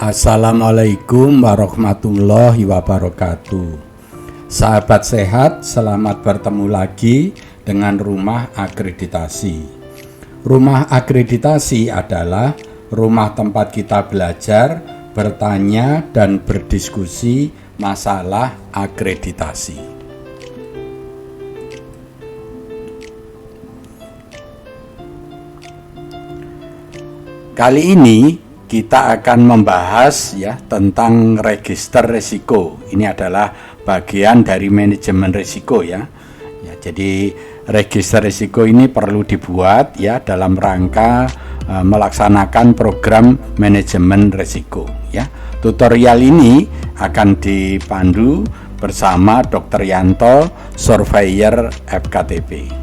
Assalamualaikum warahmatullahi wabarakatuh. Sahabat sehat, selamat bertemu lagi dengan Rumah Akreditasi. Rumah Akreditasi adalah rumah tempat kita belajar, bertanya, dan berdiskusi masalah akreditasi. Kali ini kita akan membahas tentang register risiko. Ini adalah bagian dari manajemen risiko ya. Jadi register risiko ini perlu dibuat dalam rangka melaksanakan program manajemen risiko ya. Tutorial ini akan dipandu bersama Dr. Yanto, Surveyor FKTP.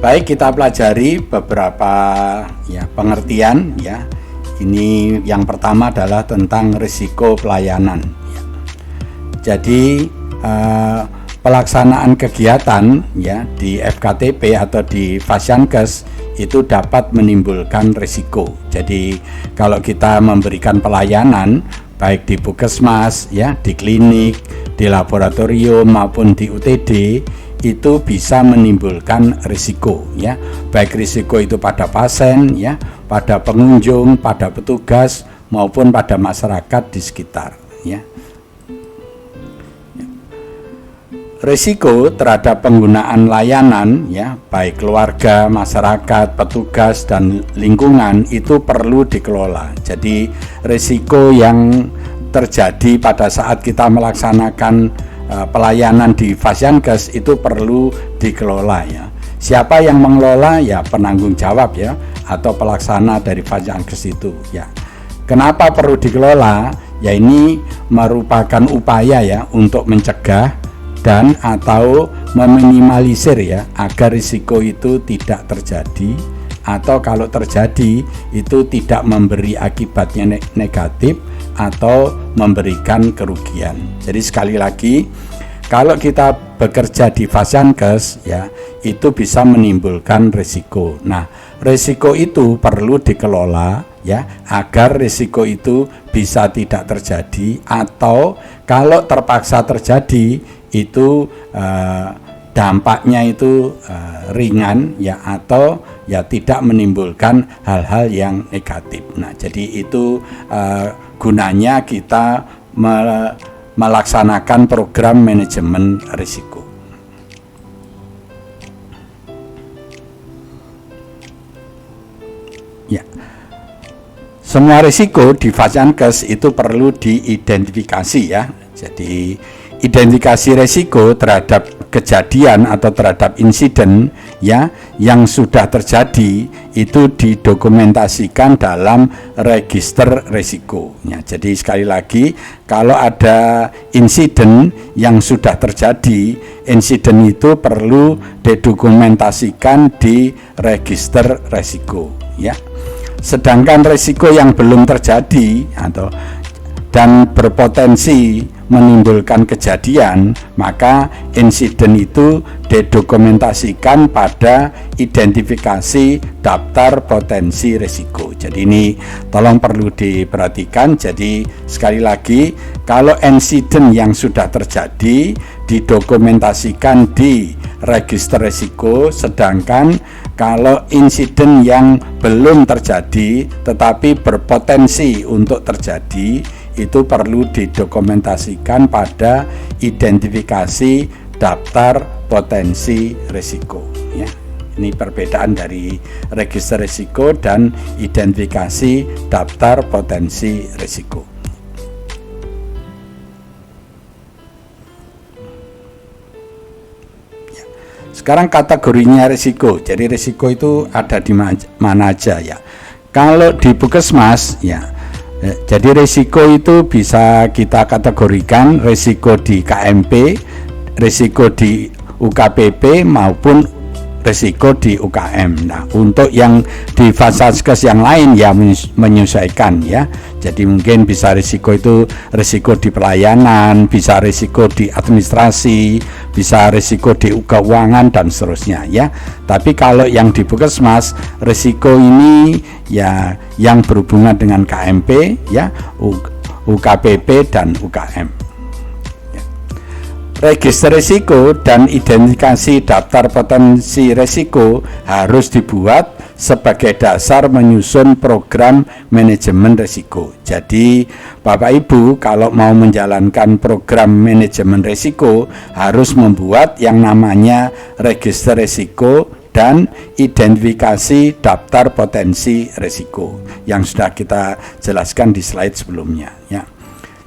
Baik, kita pelajari beberapa pengertian ya. Ini yang pertama adalah tentang risiko pelayanan. Jadi pelaksanaan kegiatan di FKTP atau di Fasiankes itu dapat menimbulkan risiko. Jadi kalau kita memberikan pelayanan baik di puskesmas di klinik, di laboratorium maupun di UTD, itu bisa menimbulkan risiko baik risiko itu pada pasien pada pengunjung, pada petugas maupun pada masyarakat di sekitar Risiko terhadap penggunaan layanan baik keluarga, masyarakat, petugas dan lingkungan itu perlu dikelola. Jadi risiko yang terjadi pada saat kita melaksanakan pelayanan di Fasiankes itu perlu dikelola Siapa yang mengelola? Penanggung jawab atau pelaksana dari Fasiankes itu Kenapa perlu dikelola? Ini merupakan upaya untuk mencegah dan atau meminimalisir agar risiko itu tidak terjadi, atau kalau terjadi itu tidak memberi akibatnya negatif atau memberikan kerugian. Jadi sekali lagi, kalau kita bekerja di Fasiankes itu bisa menimbulkan risiko. Nah, risiko itu perlu dikelola agar risiko itu bisa tidak terjadi, atau kalau terpaksa terjadi itu dampaknya itu ringan atau tidak menimbulkan hal-hal yang negatif. Nah, jadi itu gunanya kita melaksanakan program manajemen risiko. Semua risiko di Fasiankes itu perlu diidentifikasi Jadi identifikasi risiko terhadap kejadian atau terhadap insiden yang sudah terjadi itu didokumentasikan dalam register risiko. Jadi sekali lagi, kalau ada insiden yang sudah terjadi, insiden itu perlu didokumentasikan di register risiko Sedangkan risiko yang belum terjadi dan berpotensi menimbulkan kejadian, maka insiden itu didokumentasikan pada identifikasi daftar potensi risiko. Jadi ini tolong perlu diperhatikan. Jadi sekali lagi, kalau insiden yang sudah terjadi didokumentasikan di register risiko, sedangkan kalau insiden yang belum terjadi tetapi berpotensi untuk terjadi itu perlu didokumentasikan pada identifikasi daftar potensi risiko Ini perbedaan dari register risiko dan identifikasi daftar potensi risiko. Sekarang kategorinya risiko. Jadi risiko itu ada di mana aja Kalau di puskesmas jadi risiko itu bisa kita kategorikan risiko di KMP, risiko di UKPP maupun risiko di UKM. Nah, untuk yang di Vasankes yang lain ya menyesuaikan ya. Jadi mungkin bisa risiko itu risiko di pelayanan, bisa risiko di administrasi, bisa risiko di keuangan dan seterusnya ya. Tapi kalau yang di Puskesmas risiko ini ya yang berhubungan dengan KMP ya, UKPP dan UKM. Register risiko dan identifikasi daftar potensi risiko harus dibuat sebagai dasar menyusun program manajemen risiko. Jadi Bapak Ibu kalau mau menjalankan program manajemen risiko harus membuat yang namanya register risiko dan identifikasi daftar potensi risiko yang sudah kita jelaskan di slide sebelumnya ya.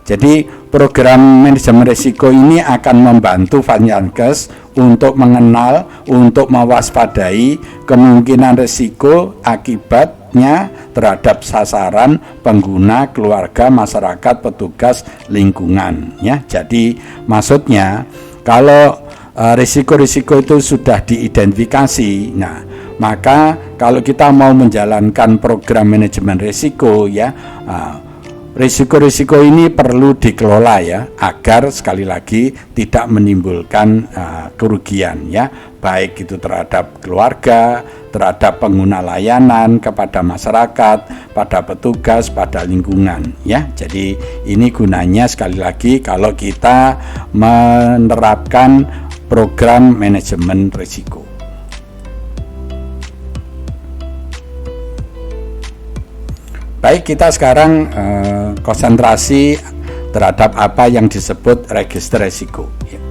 Jadi program manajemen risiko ini akan membantu Vasankes untuk mengenal, untuk mewaspadai kemungkinan risiko akibatnya terhadap sasaran, pengguna, keluarga, masyarakat, petugas, lingkungan. Ya, jadi maksudnya kalau risiko-risiko itu sudah diidentifikasi, nah maka kalau kita mau menjalankan program manajemen risiko ya. Risiko-risiko ini perlu dikelola ya, agar sekali lagi tidak menimbulkan kerugian ya, baik itu terhadap keluarga, terhadap pengguna layanan, kepada masyarakat, pada petugas, pada lingkungan ya. Jadi ini gunanya sekali lagi kalau kita menerapkan program manajemen risiko. Baik, kita sekarang konsentrasi terhadap apa yang disebut register risiko. Ya.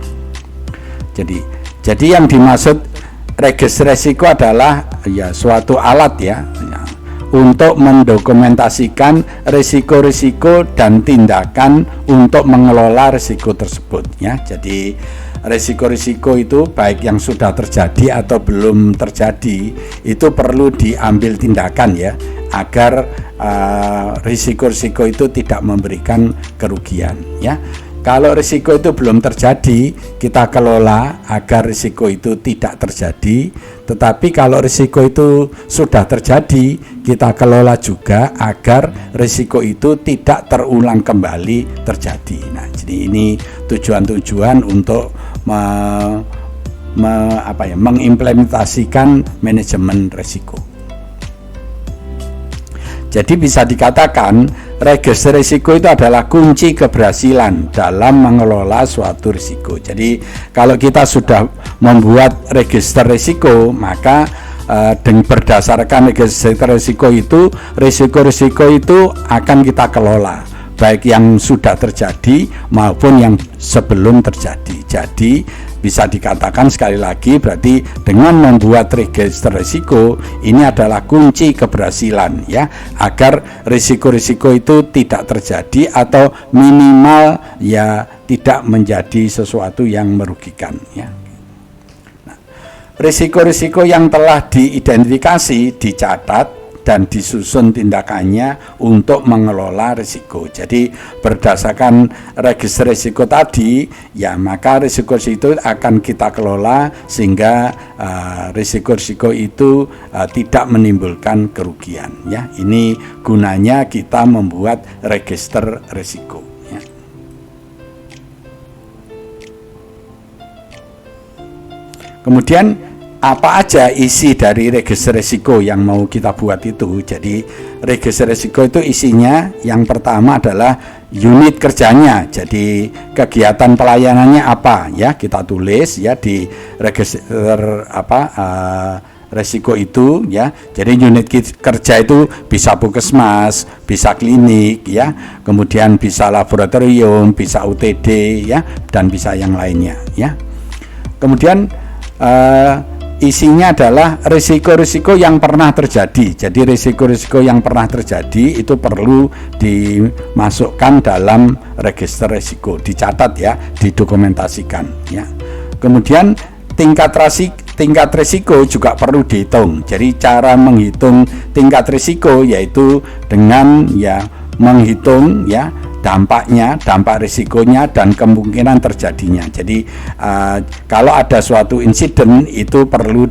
Jadi yang dimaksud register risiko adalah ya suatu alat ya untuk mendokumentasikan risiko-risiko dan tindakan untuk mengelola risiko tersebut. Ya. Jadi risiko-risiko itu baik yang sudah terjadi atau belum terjadi itu perlu diambil tindakan ya, agar risiko-risiko itu tidak memberikan kerugian ya. Kalau risiko itu belum terjadi, kita kelola agar risiko itu tidak terjadi. Tetapi kalau risiko itu sudah terjadi, kita kelola juga agar risiko itu tidak terulang kembali terjadi. Nah, jadi ini tujuan-tujuan untuk mengimplementasikan manajemen risiko. Jadi bisa dikatakan register risiko itu adalah kunci keberhasilan dalam mengelola suatu risiko. Jadi kalau kita sudah membuat register risiko, maka berdasarkan register risiko itu, risiko-risiko itu akan kita kelola, baik yang sudah terjadi maupun yang sebelum terjadi. Jadi bisa dikatakan sekali lagi berarti dengan membuat register risiko ini adalah kunci keberhasilan ya, agar risiko-risiko itu tidak terjadi atau minimal ya tidak menjadi sesuatu yang merugikan ya. Nah, risiko-risiko yang telah diidentifikasi dicatat dan disusun tindakannya untuk mengelola risiko. Jadi berdasarkan register risiko tadi, ya maka risiko itu akan kita kelola sehingga risiko-risiko itu tidak menimbulkan kerugian. Ya, ini gunanya kita membuat register risiko. Ya. Kemudian apa aja isi dari register risiko yang mau kita buat itu? Jadi register risiko itu isinya yang pertama adalah unit kerjanya. Jadi kegiatan pelayanannya apa ya, kita tulis ya di register risiko itu ya. Jadi unit kerja itu bisa puskesmas, bisa klinik ya, kemudian bisa laboratorium, bisa UTD ya, dan bisa yang lainnya ya. Kemudian isinya adalah risiko-risiko yang pernah terjadi. Jadi risiko-risiko yang pernah terjadi itu perlu dimasukkan dalam register risiko, dicatat ya, didokumentasikan ya. Kemudian tingkat risiko juga perlu dihitung. Jadi cara menghitung tingkat risiko yaitu dengan ya menghitung ya dampaknya, dampak risikonya, dan kemungkinan terjadinya. Jadi kalau ada suatu insiden itu perlu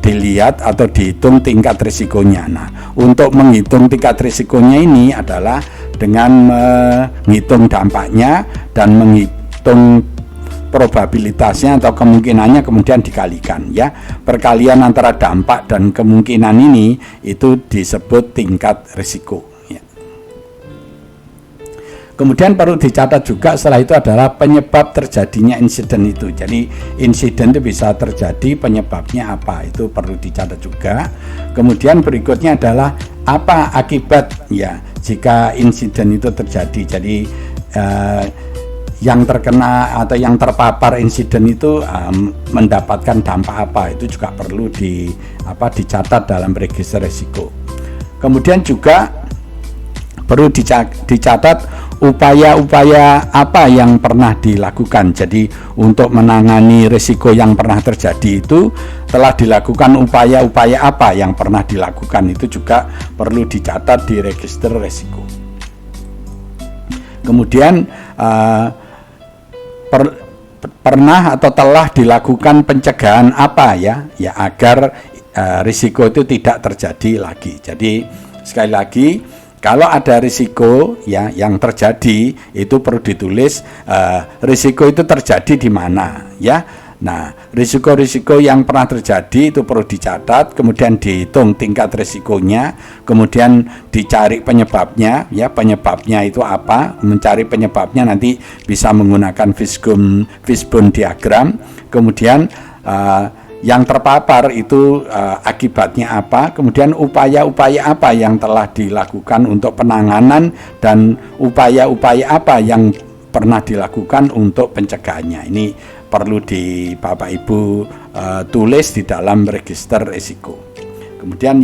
dilihat atau dihitung tingkat risikonya. Nah, untuk menghitung tingkat risikonya ini adalah dengan menghitung dampaknya dan menghitung probabilitasnya atau kemungkinannya, kemudian dikalikan, ya. Perkalian antara dampak dan kemungkinan ini itu disebut tingkat risiko. Kemudian perlu dicatat juga setelah itu adalah penyebab terjadinya insiden itu. Jadi insiden itu bisa terjadi, penyebabnya apa, itu perlu dicatat juga. Kemudian berikutnya adalah apa akibat ya jika insiden itu terjadi. Jadi yang terkena atau yang terpapar insiden itu mendapatkan dampak apa, itu juga perlu dicatat dalam register risiko. Kemudian juga perlu dicatat upaya-upaya apa yang pernah dilakukan. Jadi untuk menangani risiko yang pernah terjadi itu telah dilakukan upaya-upaya apa yang pernah dilakukan, itu juga perlu dicatat di register risiko. Kemudian pernah atau telah dilakukan pencegahan apa ya agar risiko itu tidak terjadi lagi. Jadi sekali lagi, kalau ada risiko ya yang terjadi itu perlu ditulis risiko itu terjadi di mana ya. Nah, risiko-risiko yang pernah terjadi itu perlu dicatat, kemudian dihitung tingkat risikonya, kemudian dicari penyebabnya ya, penyebabnya itu apa, mencari penyebabnya nanti bisa menggunakan fishbone diagram, kemudian yang terpapar itu akibatnya apa, kemudian upaya-upaya apa yang telah dilakukan untuk penanganan, dan upaya-upaya apa yang pernah dilakukan untuk pencegahannya. Ini perlu di Bapak Ibu tulis di dalam register risiko. Kemudian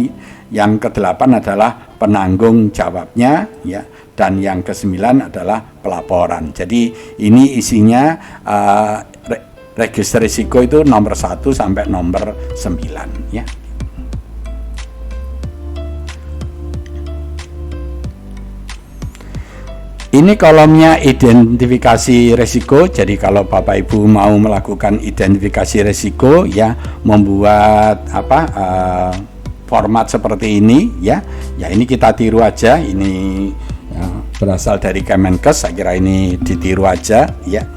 yang ke-8 adalah penanggung jawabnya ya, dan yang ke-9 adalah pelaporan. Jadi ini isinya register risiko itu nomor 1 sampai nomor 9 ya. Ini kolomnya identifikasi risiko. Jadi kalau Bapak Ibu mau melakukan identifikasi risiko ya, membuat format seperti ini ya. Ya ini kita tiru aja, ini ya, berasal dari Kemenkes, saya kira ini ditiru aja ya.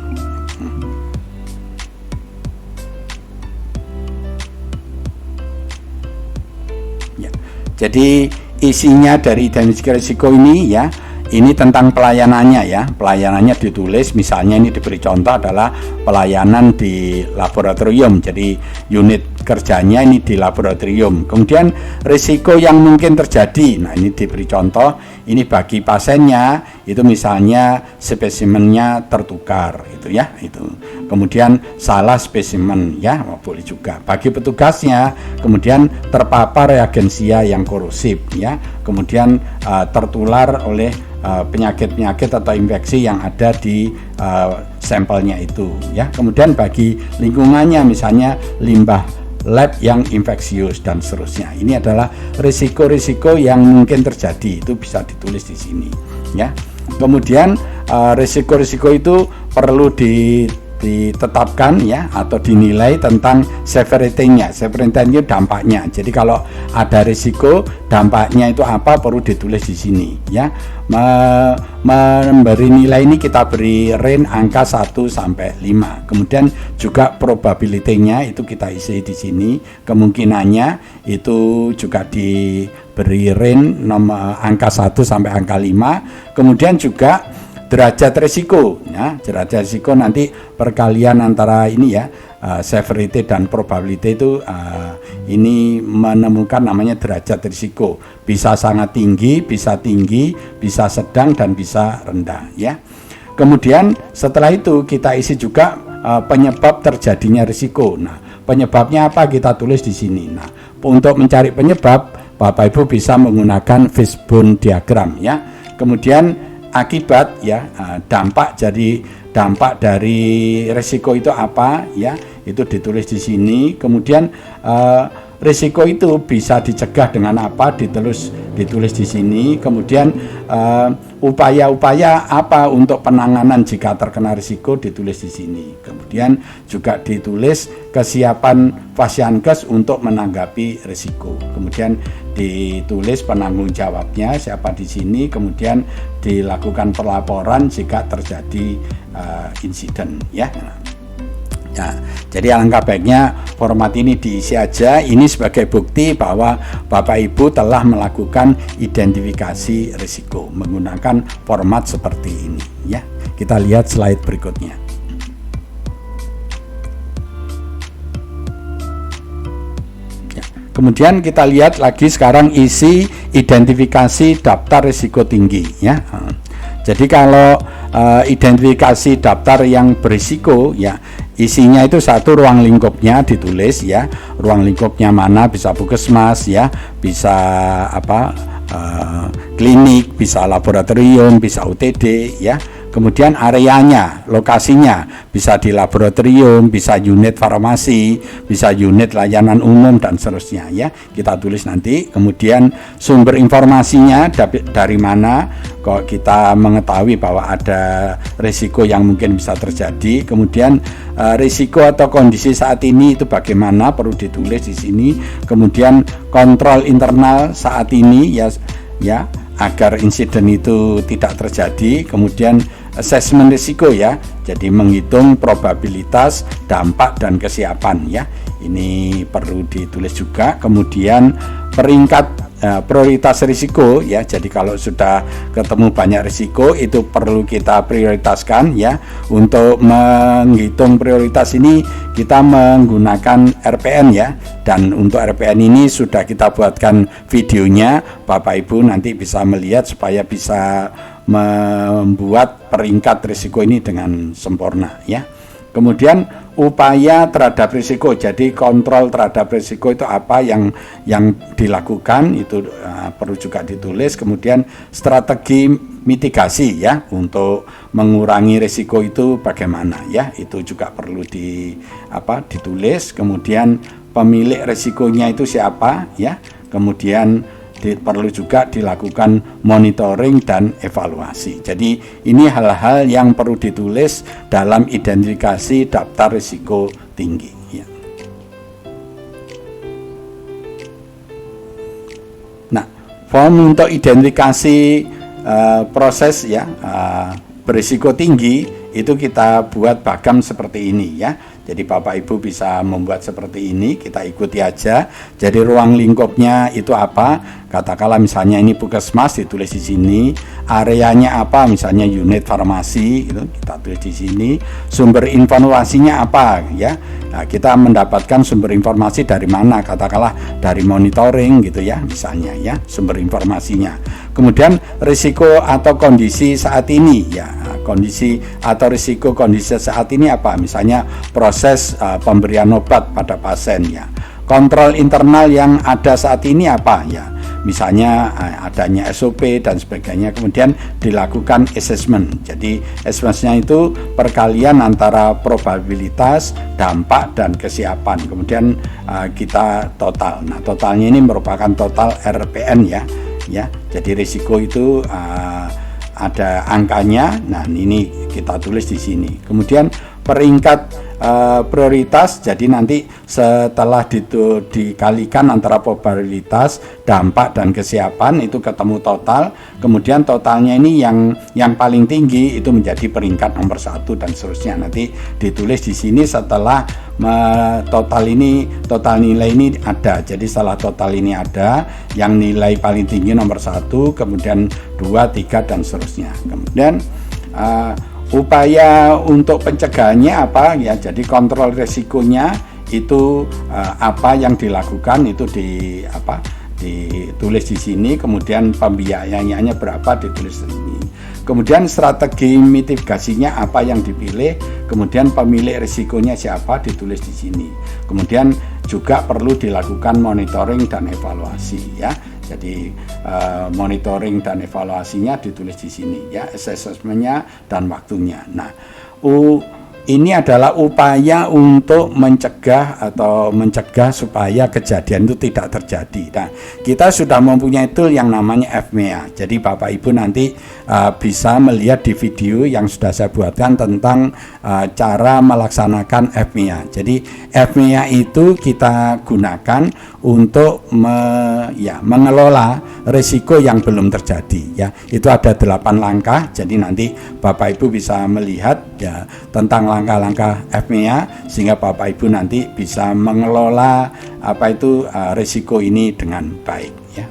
Jadi isinya dari identifikasi risiko ini ya, ini tentang pelayanannya ya. Pelayanannya ditulis, misalnya ini diberi contoh adalah pelayanan di laboratorium. Jadi unit kerjanya ini di laboratorium. Kemudian risiko yang mungkin terjadi. Nah, ini diberi contoh, ini bagi pasiennya itu misalnya spesimennya tertukar itu ya, itu. Kemudian salah spesimen ya, boleh juga. Bagi petugasnya kemudian terpapar reagensia yang korosif ya. Kemudian tertular oleh penyakit-penyakit atau infeksi yang ada di sampelnya itu ya. Kemudian bagi lingkungannya misalnya limbah lab yang infeksius dan seterusnya. Ini adalah risiko-risiko yang mungkin terjadi, itu bisa ditulis di sini ya. Kemudian risiko-risiko itu perlu ditetapkan ya, atau dinilai tentang severity-nya. Severity itu dampaknya. Jadi kalau ada risiko, dampaknya itu apa perlu ditulis di sini ya. Memberi nilai ini kita beri range angka 1 sampai 5. Kemudian juga probability-nya itu kita isi di sini. Kemungkinannya itu juga diberi range angka 1 sampai angka 5. Kemudian juga derajat risiko ya, derajat risiko nanti perkalian antara ini ya, severity dan probability itu ini menemukan namanya derajat risiko, bisa sangat tinggi, bisa sedang, dan bisa rendah ya. Kemudian setelah itu kita isi juga penyebab terjadinya risiko. Nah, penyebabnya apa kita tulis di sini. Nah, untuk mencari penyebab Bapak Ibu bisa menggunakan fishbone diagram ya. Kemudian akibat ya, dampak, jadi dampak dari risiko itu apa ya, itu ditulis di sini. Kemudian risiko itu bisa dicegah dengan apa, ditulis di sini. Kemudian upaya-upaya apa untuk penanganan jika terkena risiko ditulis di sini. Kemudian juga ditulis kesiapan Fasiankes untuk menanggapi risiko. Kemudian ditulis penanggung jawabnya siapa di sini. Kemudian dilakukan pelaporan jika terjadi insiden, ya. Nah, jadi alangkah baiknya format ini diisi aja. Ini sebagai bukti bahwa Bapak Ibu telah melakukan identifikasi risiko menggunakan format seperti ini, ya. Kita lihat slide berikutnya. Ya. Kemudian kita lihat lagi sekarang isi identifikasi daftar risiko tinggi, ya. Jadi kalau identifikasi daftar yang berisiko, ya, isinya itu satu, ruang lingkupnya ditulis, ya, ruang lingkupnya mana, bisa puskesmas, ya, bisa klinik, bisa laboratorium, bisa UTD, ya. Kemudian areanya, lokasinya, bisa di laboratorium, bisa unit farmasi, bisa unit layanan umum dan seterusnya, ya. Kita tulis nanti. Kemudian sumber informasinya dari mana kok kita mengetahui bahwa ada risiko yang mungkin bisa terjadi. Kemudian risiko atau kondisi saat ini itu bagaimana, perlu ditulis di sini. Kemudian kontrol internal saat ini, ya, agar insiden itu tidak terjadi. Kemudian asesmen risiko, ya, jadi menghitung probabilitas, dampak dan kesiapan, ya, ini perlu ditulis juga. Kemudian peringkat prioritas risiko, ya, jadi kalau sudah ketemu banyak risiko itu perlu kita prioritaskan, ya. Untuk menghitung prioritas ini kita menggunakan RPN, ya, dan untuk RPN ini sudah kita buatkan videonya. Bapak Ibu nanti bisa melihat supaya bisa membuat peringkat risiko ini dengan sempurna, ya. Kemudian upaya terhadap risiko, jadi kontrol terhadap risiko itu apa yang dilakukan itu perlu juga ditulis. Kemudian strategi mitigasi, ya, untuk mengurangi risiko itu bagaimana, ya, itu juga perlu ditulis. Kemudian pemilik risikonya itu siapa, ya. Kemudian perlu juga dilakukan monitoring dan evaluasi. Jadi ini hal-hal yang perlu ditulis dalam identifikasi daftar risiko tinggi, ya. Nah, form untuk identifikasi proses, ya, berisiko tinggi itu kita buat bagam seperti ini, ya. Jadi Bapak Ibu bisa membuat seperti ini, kita ikuti aja. Jadi ruang lingkupnya itu apa? Katakanlah misalnya ini puskesmas, ditulis di sini. Areanya apa? Misalnya unit farmasi, itu kita tulis di sini. Sumber informasinya apa, ya? Nah, kita mendapatkan sumber informasi dari mana? Katakanlah dari monitoring, gitu, ya, misalnya, ya, sumber informasinya. Kemudian risiko atau kondisi saat ini, ya, kondisi atau risiko kondisi saat ini apa? Misalnya proses pemberian obat pada pasien, ya. Kontrol internal yang ada saat ini apa, ya? Misalnya adanya SOP dan sebagainya. Kemudian dilakukan assessment. Jadi assessmentnya itu perkalian antara probabilitas, dampak dan kesiapan. Kemudian kita total. Nah, totalnya ini merupakan total RPN, ya. Jadi risiko itu ada angkanya. Nah, ini kita tulis di sini. Kemudian peringkat prioritas, jadi nanti setelah dikalikan antara probabilitas, dampak dan kesiapan itu ketemu total. Kemudian totalnya ini yang paling tinggi itu menjadi peringkat nomor 1 dan seterusnya. Nanti ditulis di sini setelah total nilai ini ada. Jadi setelah total ini ada, yang nilai paling tinggi nomor 1, kemudian 2, 3 dan seterusnya. Kemudian upaya untuk pencegahannya apa, ya, jadi kontrol risikonya itu apa yang dilakukan itu ditulis di sini. Kemudian pembiayaannya berapa ditulis di sini. Kemudian strategi mitigasinya apa yang dipilih. Kemudian pemilik risikonya siapa ditulis di sini. Kemudian juga perlu dilakukan monitoring dan evaluasi, ya. Jadi monitoring dan evaluasinya ditulis di sini, ya, assessment-nya dan waktunya. Nah, ini adalah upaya untuk mencegah supaya kejadian itu tidak terjadi. Nah, kita sudah mempunyai tool yang namanya FMEA. Jadi Bapak Ibu nanti bisa melihat di video yang sudah saya buatkan tentang cara melaksanakan FMEA. Jadi FMEA itu kita gunakan untuk mengelola risiko yang belum terjadi ya. Itu ada 8 langkah. Jadi nanti Bapak Ibu bisa melihat ya tentang langkah-langkah FMEA sehingga Bapak Ibu nanti bisa mengelola risiko ini dengan baik ya.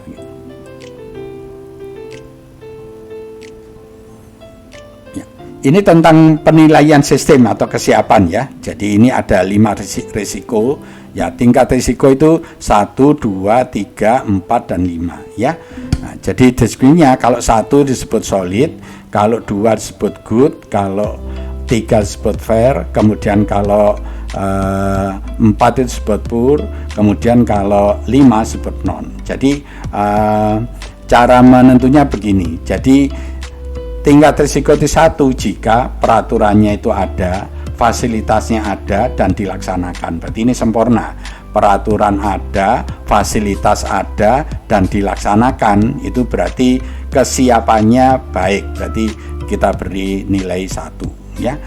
Ini tentang penilaian sistem atau kesiapan ya. Jadi ini ada 5 risiko ya. Tingkat risiko itu 1, 2, 3, 4, dan 5 ya. Nah, jadi deskripsinya kalau 1 disebut solid, kalau 2 disebut good, kalau 3 disebut fair, kemudian kalau 4 itu disebut poor, kemudian kalau 5 disebut non. Jadi cara menentunya begini. Jadi tingkat risiko itu 1 jika peraturannya itu ada, fasilitasnya ada, dan dilaksanakan. Berarti ini sempurna. Peraturan ada, fasilitas ada, dan dilaksanakan. Itu berarti kesiapannya baik. Berarti kita beri nilai 1 ya.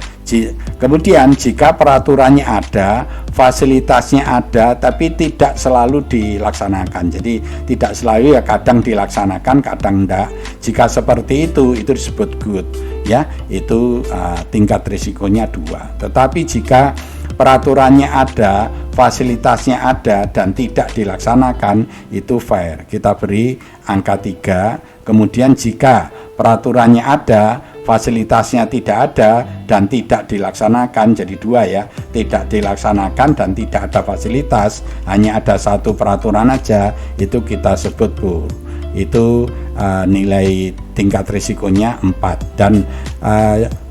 Kemudian jika peraturannya ada, fasilitasnya ada, tapi tidak selalu dilaksanakan. Jadi tidak selalu ya, kadang dilaksanakan, kadang enggak. Jika seperti itu disebut good ya. Itu tingkat risikonya 2. Tetapi jika peraturannya ada, fasilitasnya ada, dan tidak dilaksanakan, itu fair. Kita beri angka 3. Kemudian jika peraturannya ada, fasilitasnya tidak ada dan tidak dilaksanakan, jadi 2 ya. Tidak dilaksanakan dan tidak ada fasilitas, hanya ada 1 peraturan aja, itu kita sebut poor. Itu nilai tingkat risikonya 4. Dan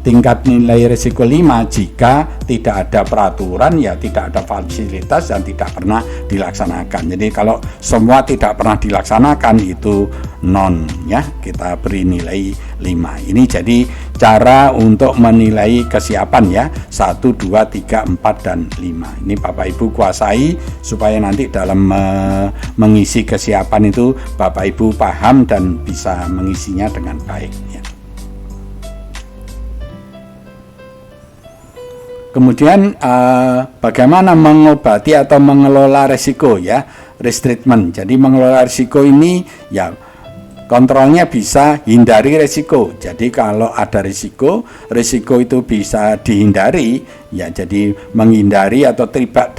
tingkat nilai risiko 5 jika tidak ada peraturan ya, tidak ada fasilitas, dan tidak pernah dilaksanakan. Jadi kalau semua tidak pernah dilaksanakan itu non ya, kita beri nilai 5. Ini jadi cara untuk menilai kesiapan ya, 1, 2, 3, 4, dan 5. Ini Bapak Ibu kuasai supaya nanti dalam mengisi kesiapan itu Bapak Ibu paham dan bisa mengisinya dengan baik ya. Kemudian bagaimana mengobati atau mengelola risiko ya, risk treatment. Jadi mengelola risiko ini ya, kontrolnya bisa hindari risiko. Jadi kalau ada risiko itu bisa dihindari ya. Jadi menghindari atau tidak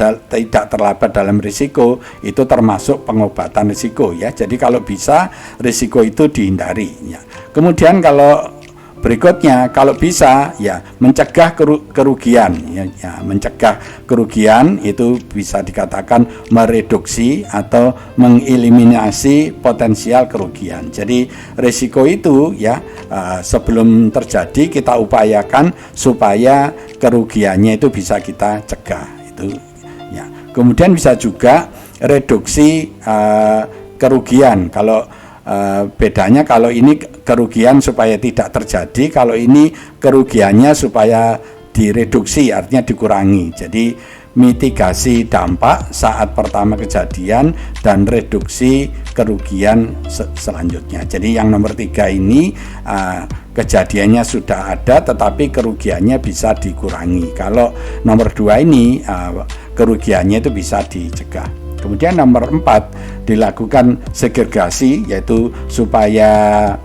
terlibat dalam risiko itu termasuk pengobatan risiko ya. Jadi kalau bisa risiko itu dihindari ya. Kemudian kalau berikutnya, kalau bisa ya mencegah kerugian ya, mencegah kerugian itu bisa dikatakan mereduksi atau mengeliminasi potensial kerugian. Jadi risiko itu ya sebelum terjadi kita upayakan supaya kerugiannya itu bisa kita cegah itu ya. Kemudian bisa juga reduksi kerugian. Kalau bedanya, kalau ini kerugian supaya tidak terjadi, kalau ini kerugiannya supaya direduksi, artinya dikurangi. Jadi mitigasi dampak saat pertama kejadian dan reduksi kerugian selanjutnya. Jadi yang nomor 3 ini kejadiannya sudah ada tetapi kerugiannya bisa dikurangi. Kalau nomor 2 ini kerugiannya itu bisa dicegah. Kemudian nomor 4 dilakukan segregasi, yaitu supaya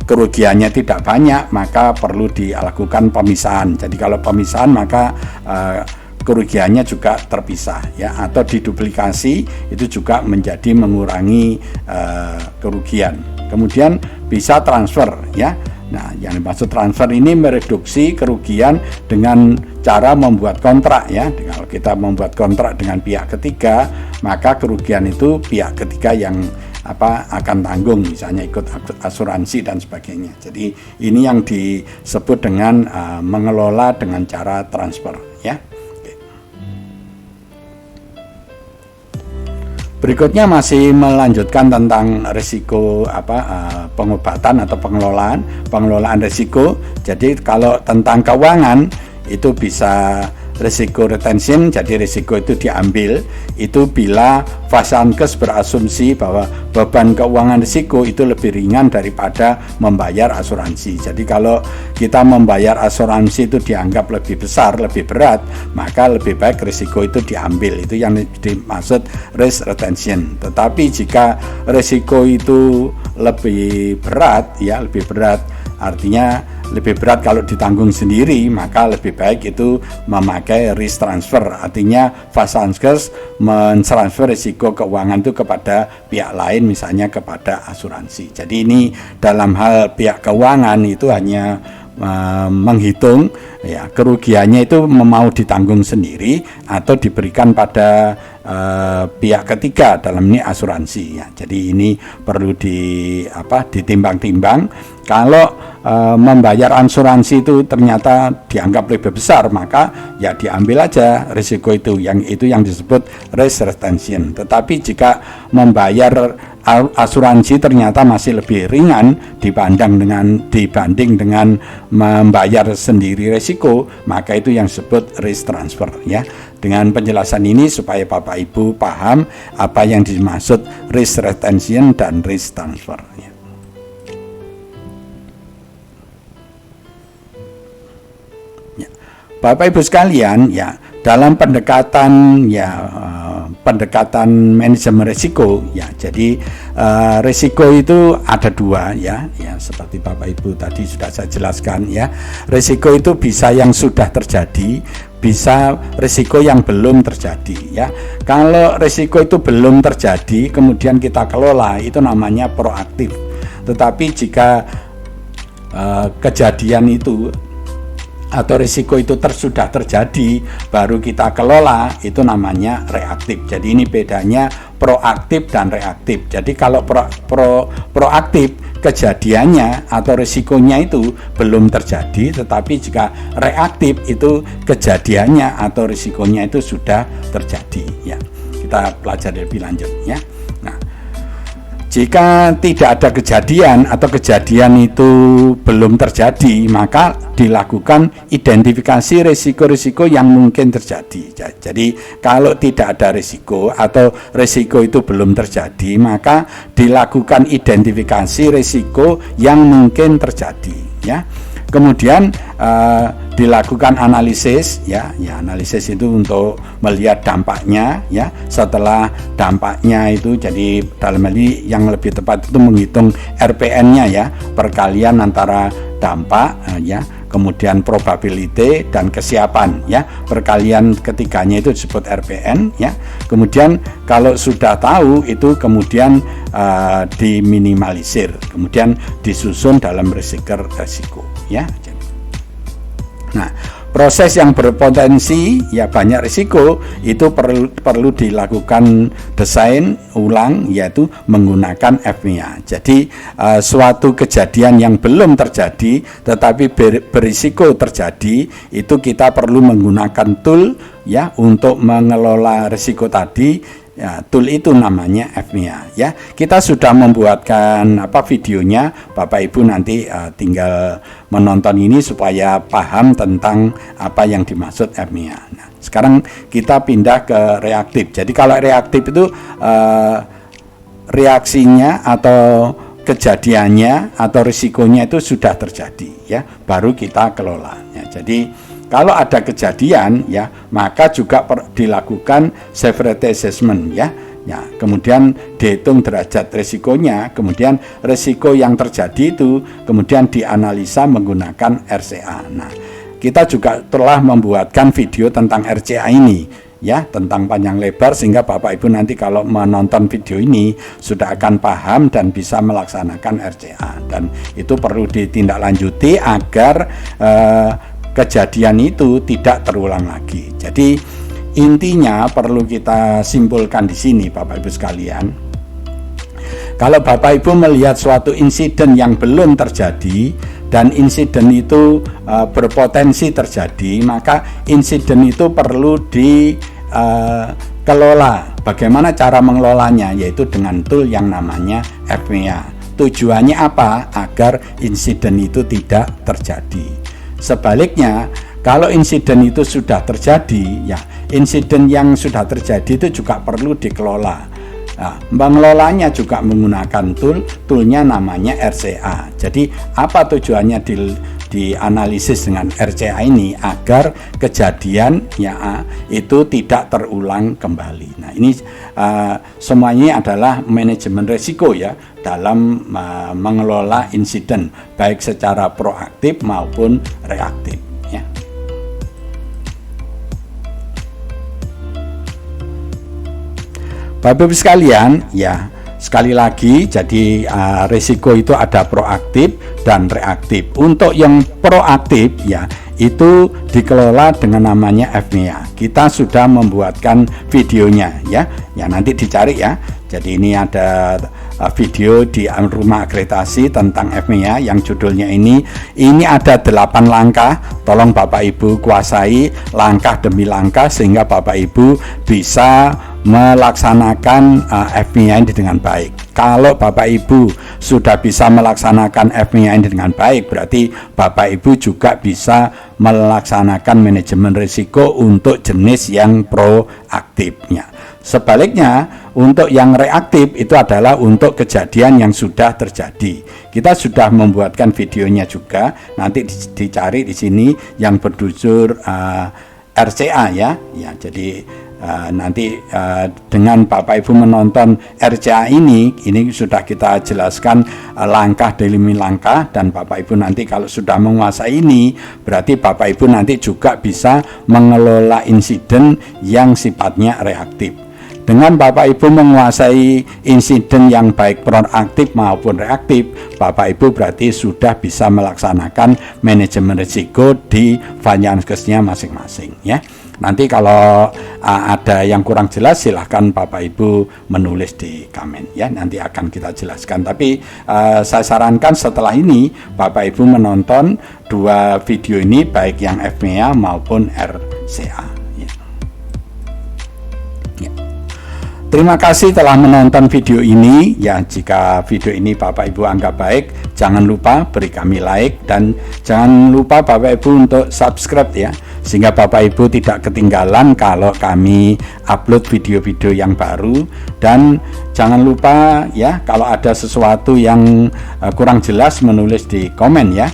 kerugiannya tidak banyak, maka perlu dilakukan pemisahan. Jadi kalau pemisahan maka kerugiannya juga terpisah ya, atau diduplikasi itu juga menjadi mengurangi kerugian. Kemudian bisa transfer ya. Nah, yang dimaksud transfer ini mereduksi kerugian dengan cara membuat kontrak ya. Kalau kita membuat kontrak dengan pihak ketiga, maka kerugian itu pihak ketiga yang akan tanggung, misalnya ikut asuransi dan sebagainya. Jadi ini yang disebut dengan mengelola dengan cara transfer ya. Berikutnya masih melanjutkan tentang risiko pengobatan atau pengelolaan risiko. Jadi kalau tentang keuangan itu bisa risiko retention, jadi risiko itu diambil itu bila Fasiankes berasumsi bahwa beban keuangan risiko itu lebih ringan daripada membayar asuransi. Jadi kalau kita membayar asuransi itu dianggap lebih besar, lebih berat, maka lebih baik risiko itu diambil. Itu yang dimaksud risk retention. Tetapi jika risiko itu lebih berat, ya lebih berat, artinya lebih berat kalau ditanggung sendiri, maka lebih baik itu memakai risk transfer. Artinya Fasiankes mentransfer risiko keuangan itu kepada pihak lain, misalnya kepada asuransi. Jadi ini dalam hal pihak keuangan itu hanya menghitung ya kerugiannya itu mau ditanggung sendiri atau diberikan pada pihak ketiga, dalam ini asuransi ya. Jadi ini perlu ditimbang-timbang. Kalau membayar asuransi itu ternyata dianggap lebih besar, maka ya diambil aja risiko itu yang disebut risk retention. Tetapi jika membayar asuransi ternyata masih lebih ringan dibanding dengan membayar sendiri risiko, maka itu yang disebut risk transfer ya. Dengan penjelasan ini supaya Bapak Ibu paham apa yang dimaksud risk retention dan risk transfer ya. Bapak Ibu sekalian, ya dalam pendekatan manajemen risiko ya. Jadi risiko itu ada dua ya seperti Bapak Ibu tadi sudah saya jelaskan ya. Risiko itu bisa yang sudah terjadi, bisa risiko yang belum terjadi ya. Kalau risiko itu belum terjadi kemudian kita kelola, itu namanya proaktif. Tetapi jika kejadian itu atau risiko itu sudah terjadi baru kita kelola, itu namanya reaktif. Jadi ini bedanya proaktif dan reaktif. Jadi kalau proaktif kejadiannya atau risikonya itu belum terjadi, tetapi jika reaktif itu kejadiannya atau risikonya itu sudah terjadi ya. Kita pelajari lebih lanjut ya. Nah, jika tidak ada kejadian atau kejadian itu belum terjadi, maka dilakukan identifikasi risiko-risiko yang mungkin terjadi. Jadi kalau tidak ada risiko atau risiko itu belum terjadi, maka dilakukan identifikasi risiko yang mungkin terjadi ya. Kemudian dilakukan analisis ya analisis itu untuk melihat dampaknya ya. Setelah dampaknya itu, jadi dalam hal ini yang lebih tepat itu menghitung RPN-nya ya, perkalian antara dampak ya, kemudian probability dan kesiapan ya. Perkalian ketiganya itu disebut RPN ya. Kemudian kalau sudah tahu itu kemudian diminimalisir, kemudian disusun dalam resiko ya. Nah, proses yang berpotensi ya banyak risiko itu perlu dilakukan desain ulang, yaitu menggunakan FMEA. Jadi suatu kejadian yang belum terjadi tetapi berisiko terjadi, itu kita perlu menggunakan tool ya untuk mengelola risiko tadi. Ya, tool itu namanya FMEA ya. Kita sudah membuatkan videonya, Bapak Ibu nanti tinggal menonton ini supaya paham tentang apa yang dimaksud FMEA. Nah, sekarang kita pindah ke reaktif. Jadi kalau reaktif itu reaksinya atau kejadiannya atau risikonya itu sudah terjadi ya, baru kita kelola ya. Jadi kalau ada kejadian ya, maka juga dilakukan severity assessment ya. Ya, kemudian dihitung derajat risikonya, kemudian risiko yang terjadi itu kemudian dianalisa menggunakan RCA. Nah, kita juga telah membuatkan video tentang RCA ini ya, tentang panjang lebar, sehingga Bapak Ibu nanti kalau menonton video ini sudah akan paham dan bisa melaksanakan RCA, dan itu perlu ditindaklanjuti agar kejadian itu tidak terulang lagi. Jadi intinya perlu kita simpulkan di sini Bapak Ibu sekalian. Kalau Bapak Ibu melihat suatu insiden yang belum terjadi dan insiden itu berpotensi terjadi, maka insiden itu perlu dikelola. Bagaimana cara mengelolanya? Yaitu dengan tool yang namanya FMEA. Tujuannya apa? Agar insiden itu tidak terjadi. Sebaliknya, Kalau insiden itu sudah terjadi, ya insiden yang sudah terjadi itu juga perlu dikelola. Nah, pengelolanya juga menggunakan toolnya namanya RCA. Jadi apa tujuannya dianalisis dengan RCA ini agar kejadian ya itu tidak terulang kembali. Nah ini semuanya adalah manajemen risiko ya dalam mengelola insiden baik secara proaktif maupun reaktif ya. Bapak Ibu sekalian, ya sekali lagi, jadi risiko itu ada proaktif dan reaktif. Untuk yang proaktif, ya itu dikelola dengan namanya FMEA. Kita sudah membuatkan videonya, ya nanti dicari ya. Jadi ini ada video di rumah akreditasi tentang FMEA yang judulnya ini ada 8 langkah. Tolong Bapak Ibu kuasai langkah demi langkah sehingga Bapak Ibu bisa melaksanakan FMEA ini dengan baik. Kalau Bapak Ibu sudah bisa melaksanakan FMEA ini dengan baik, berarti Bapak Ibu juga bisa melaksanakan manajemen risiko untuk jenis yang proaktifnya. Sebaliknya, untuk yang reaktif itu adalah untuk kejadian yang sudah terjadi. Kita sudah membuatkan videonya juga, nanti dicari di sini yang berjudul RCA ya. Jadi nanti dengan Bapak Ibu menonton RCA ini sudah kita jelaskan langkah demi langkah, dan Bapak Ibu nanti kalau sudah menguasai ini berarti Bapak Ibu nanti juga bisa mengelola insiden yang sifatnya reaktif. Dengan Bapak Ibu menguasai insiden yang baik proaktif maupun reaktif, Bapak Ibu berarti sudah bisa melaksanakan manajemen risiko di Vaskesnya masing-masing ya. Nanti kalau ada yang kurang jelas silahkan Bapak Ibu menulis di komen ya, nanti akan kita jelaskan. Tapi saya sarankan setelah ini Bapak Ibu menonton 2 video ini baik yang FMEA maupun RCA. Terima kasih telah menonton video ini ya. Jika video ini Bapak Ibu anggap baik, jangan lupa beri kami like dan jangan lupa Bapak Ibu untuk subscribe ya, sehingga Bapak Ibu tidak ketinggalan kalau kami upload video-video yang baru. Dan jangan lupa ya, kalau ada sesuatu yang kurang jelas menulis di komen ya.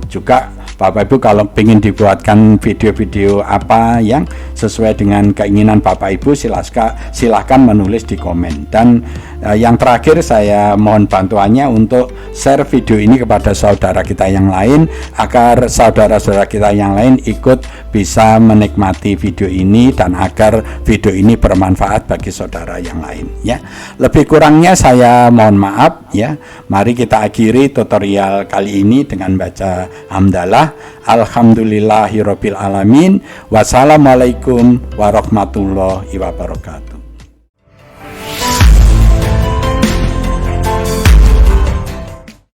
Juga Bapak Ibu kalau ingin dibuatkan video-video apa yang sesuai dengan keinginan Bapak Ibu, silahkan menulis di komen. Dan yang terakhir saya mohon bantuannya untuk share video ini kepada saudara kita yang lain, agar saudara-saudara kita yang lain ikut bisa menikmati video ini dan agar video ini bermanfaat bagi saudara yang lain ya. Lebih kurangnya saya mohon maaf ya. Mari kita akhiri tutorial kali ini dengan baca hamdalah. Alhamdulillahirabbil alamin. Wassalamualaikum warahmatullahi wabarakatuh.